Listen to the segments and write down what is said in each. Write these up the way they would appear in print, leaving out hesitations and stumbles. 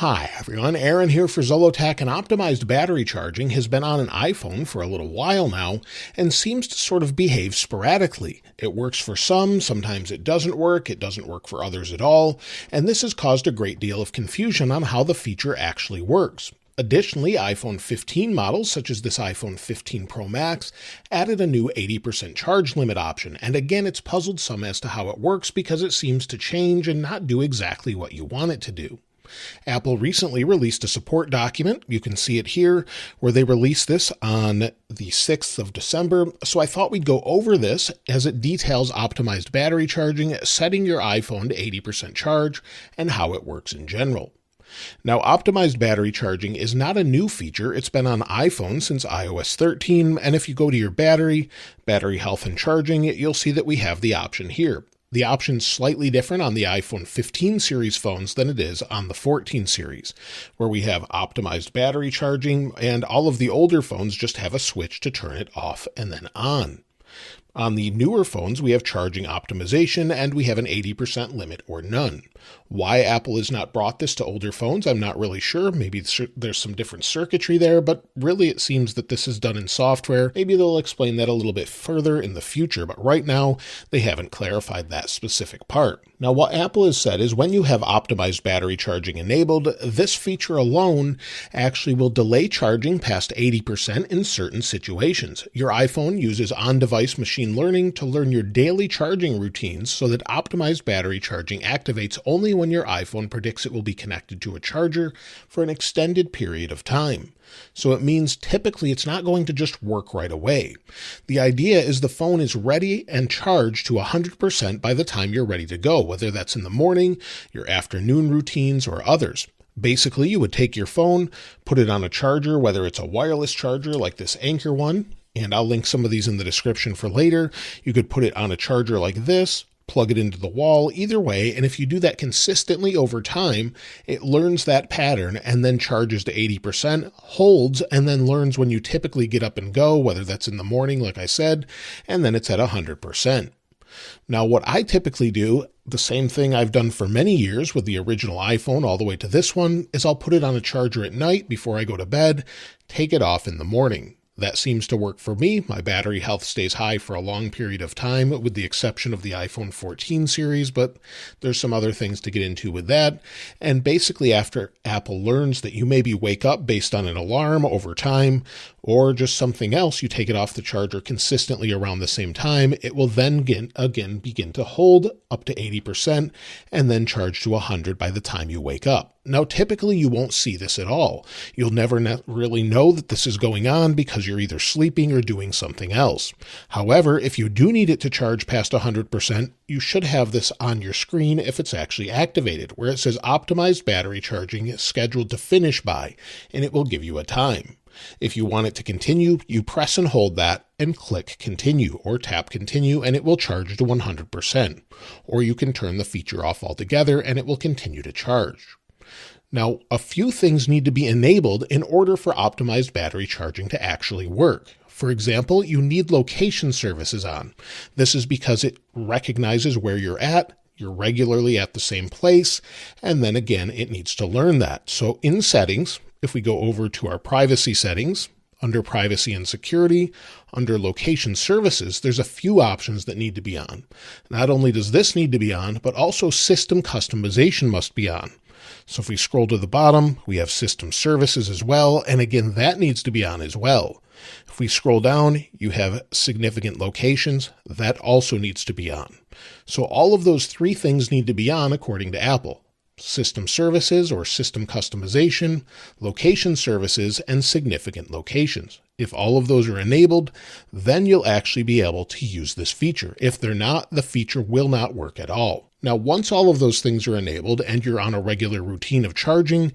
Hi everyone, Aaron here for Zollotech, and optimized battery charging has been on an iPhone for a little while now and seems to sort of behave sporadically. It works for some, sometimes it doesn't work for others at all, and this has caused a great deal of confusion on how the feature actually works. Additionally, iPhone 15 models, such as this iPhone 15 Pro Max, added a new 80% charge limit option, and again it's puzzled some as to how it works because it seems to change and not do exactly what you want it to do. Apple recently released a support document, you can see it here, where they released this on the 6th of December, so I thought we'd go over this as it details optimized battery charging, setting your iPhone to 80% charge, and how it works in general. Now, optimized battery charging is not a new feature. It's been on iPhone since iOS 13, and if you go to your battery health and charging, you'll see that we have the option here. The option's slightly different on the iPhone 15 series phones than it is on the 14 series, where we have optimized battery charging, and all of the older phones just have a switch to turn it off and then on. On the newer phones, we have charging optimization, and we have an 80% limit or none. Why Apple has not brought this to older phones, I'm not really sure. Maybe there's some different circuitry there, but really it seems that this is done in software. Maybe they'll explain that a little bit further in the future, but right now they haven't clarified that specific part. Now, what Apple has said is when you have optimized battery charging enabled, this feature alone actually will delay charging past 80% in certain situations. Your iPhone uses on-device machine learning to learn your daily charging routines so that optimized battery charging activates only when your iPhone predicts it will be connected to a charger for an extended period of time. So it means typically it's not going to just work right away. The idea is the phone is ready and charged to 100% by the time you're ready to go, whether that's in the morning, your afternoon routines, or others. Basically, you would take your phone, put it on a charger, whether it's a wireless charger like this Anchor one, and I'll link some of these in the description for later. You could put it on a charger like this, plug it into the wall, either way, and if you do that consistently over time, it learns that pattern and then charges to 80%, holds, and then learns when you typically get up and go, whether that's in the morning, like I said, and then it's at 100%. Now, what I typically do, the same thing I've done for many years with the original iPhone all the way to this one, is I'll put it on a charger at night before I go to bed, take it off in the morning. That seems to work for me. My battery health stays high for a long period of time, with the exception of the iPhone 14 series, but there's some other things to get into with that. And basically, after Apple learns that you maybe wake up based on an alarm over time, or just something else, you take it off the charger consistently around the same time, it will then again begin to hold up to 80% and then charge to 100 by the time you wake up. Now, typically you won't see this at all. You'll never really know that this is going on because you're either sleeping or doing something else. However, if you do need it to charge past 100%, you should have this on your screen if it's actually activated, where it says optimized battery charging is scheduled to finish by, and it will give you a time. If you want it to continue, you press and hold that and click continue or tap continue, and it will charge to 100%. Or you can turn the feature off altogether and it will continue to charge. Now, a few things need to be enabled in order for optimized battery charging to actually work. For example, you need location services on. This is because it recognizes where you're regularly at the same place, and then again, it needs to learn that. So in settings, if we go over to our privacy settings, under privacy and security, under location services, there's a few options that need to be on. Not only does this need to be on, but also system customization must be on. So if we scroll to the bottom, we have system services as well, and again, that needs to be on as well. If we scroll down, you have significant locations, that also needs to be on. So all of those three things need to be on according to Apple. System services or system customization, location services, and significant locations. If all of those are enabled, then you'll actually be able to use this feature. If they're not, the feature will not work at all. Now, once all of those things are enabled and you're on a regular routine of charging,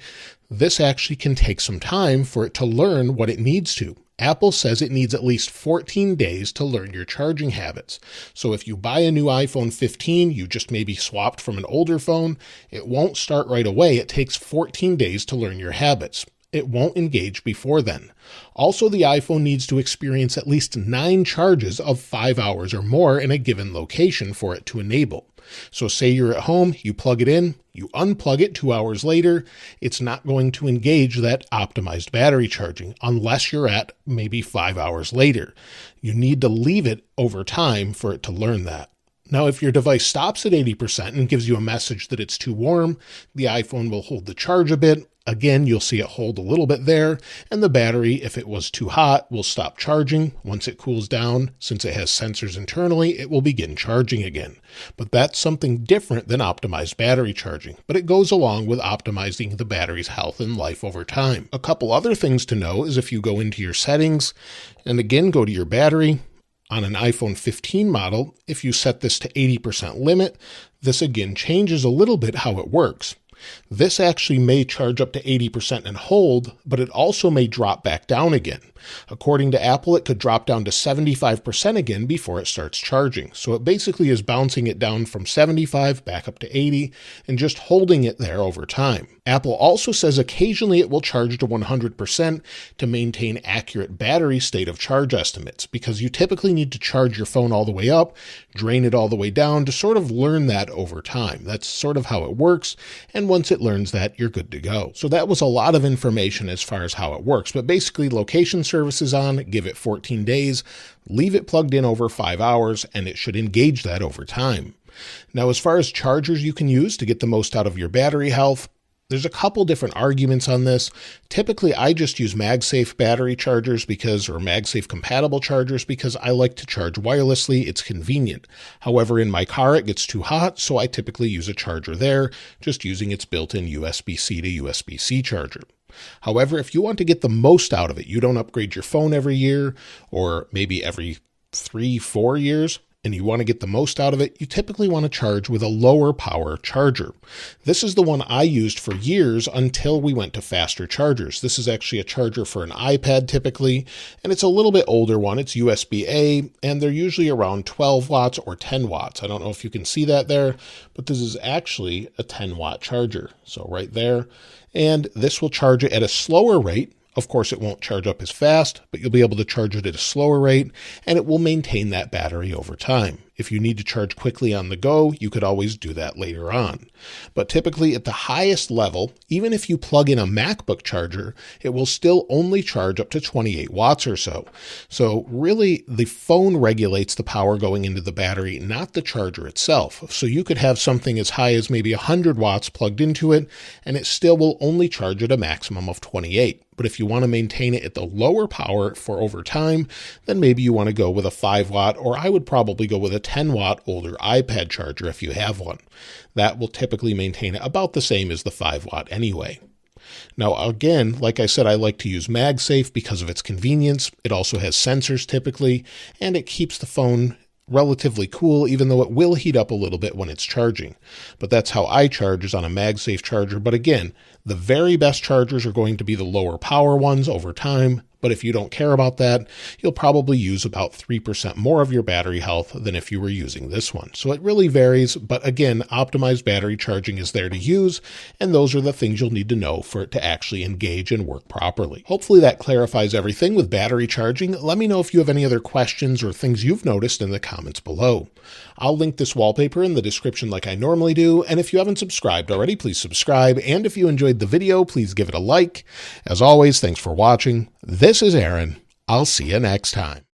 this actually can take some time for it to learn what it needs to. Apple says it needs at least 14 days to learn your charging habits. So if you buy a new iPhone 15, you just maybe swapped from an older phone, it won't start right away. It takes 14 days to learn your habits. it won't engage before then. Also, the iPhone needs to experience at least 9 charges of 5 hours or more in a given location for it to enable. So say you're at home, you plug it in, you unplug it 2 hours later, it's not going to engage that optimized battery charging unless you're at maybe 5 hours later. You need to leave it over time for it to learn that. Now, if your device stops at 80% and gives you a message that it's too warm, the iPhone will hold the charge a bit. Again, you'll see it hold a little bit there, and the battery, if it was too hot, will stop charging. Once it cools down, since it has sensors internally, it will begin charging again. But that's something different than optimized battery charging, but it goes along with optimizing the battery's health and life over time. A couple other things to know is if you go into your settings, and again go to your battery, on an iPhone 15 model, if you set this to 80% limit, this again changes a little bit how it works. This actually may charge up to 80% and hold, but it also may drop back down again. According to Apple, it could drop down to 75% again before it starts charging. So it basically is bouncing it down from 75 back up to 80 and just holding it there over time. Apple also says occasionally it will charge to 100% to maintain accurate battery state of charge estimates, because you typically need to charge your phone all the way up, drain it all the way down to sort of learn that over time. That's sort of how it works, and once it learns that, you're good to go. So that was a lot of information as far as how it works, but basically location services on, give it 14 days, leave it plugged in over 5 hours, and it should engage that over time. Now, as far as chargers you can use to get the most out of your battery health, there's a couple different arguments on this. Typically, I just use MagSafe battery chargers or MagSafe compatible chargers because I like to charge wirelessly. It's convenient. However, in my car, it gets too hot, so I typically use a charger there, just using its built-in USB-C to USB-C charger. However, if you want to get the most out of it, you don't upgrade your phone every year or maybe every 3-4 years, and you want to get the most out of it, you typically want to charge with a lower power charger. This is the one I used for years until we went to faster chargers. This is actually a charger for an iPad typically, and it's a little bit older one. It's USB-A, and they're usually around 12 watts or 10 watts. I don't know if you can see that there, but this is actually a 10-watt charger. So right there, and this will charge it at a slower rate. Of course, it won't charge up as fast, but you'll be able to charge it at a slower rate, and it will maintain that battery over time. If you need to charge quickly on the go, you could always do that later on. But typically at the highest level, even if you plug in a MacBook charger, it will still only charge up to 28 watts or so. So really, the phone regulates the power going into the battery, not the charger itself. So you could have something as high as maybe 100 watts plugged into it, and it still will only charge at a maximum of 28. But if you want to maintain it at the lower power for over time, then maybe you want to go with a 5 watt, or I would probably go with a 10 watt older iPad charger if you have one. That will typically maintain it about the same as the 5 watt anyway. Now, again, like I said, I like to use MagSafe because of its convenience. It also has sensors typically, and it keeps the phone relatively cool, even though it will heat up a little bit when it's charging. But that's how I charge, is on a MagSafe charger. But again, the very best chargers are going to be the lower power ones over time. But if you don't care about that, you'll probably use about 3% more of your battery health than if you were using this one. So it really varies, but again, optimized battery charging is there to use, and those are the things you'll need to know for it to actually engage and work properly. Hopefully that clarifies everything with battery charging. Let me know if you have any other questions or things you've noticed in the comments below. I'll link this wallpaper in the description like I normally do, and if you haven't subscribed already, please subscribe, and if you enjoyed the video, please give it a like. As always, thanks for watching. This is Aaron. I'll see you next time.